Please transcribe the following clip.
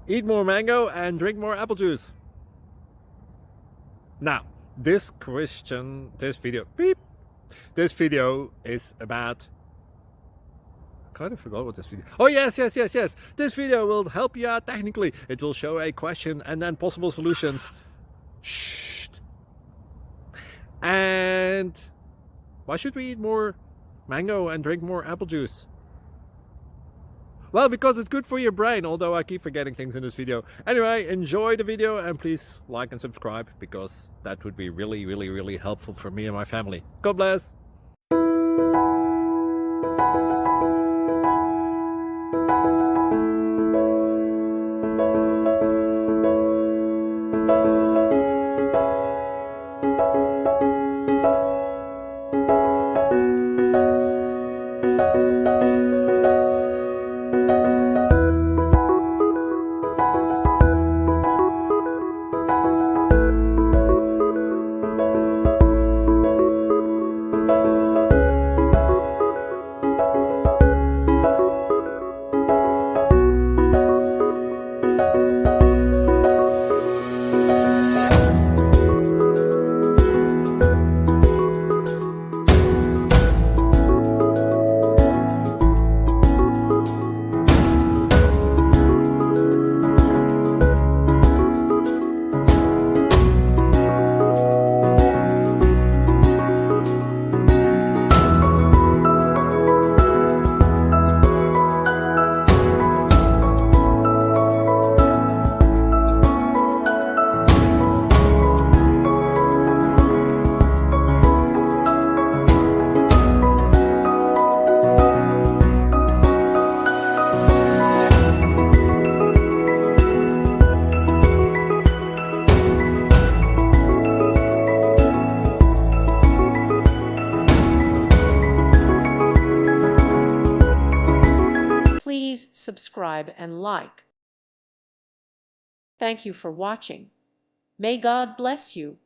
Eat more mango and drink more apple juice. Now, this video is about, I kind of forgot what this video. Oh, yes. This video will help you out technically. It will show a question and then possible solutions. Shh. And why should we eat more mango and drink more apple juice? Well, because it's good for your brain, although I keep forgetting things in this video. Anyway, enjoy the video and please like and subscribe, because that would be really helpful for me and my family. God bless! Please subscribe and like. Thank you for watching. May God bless you.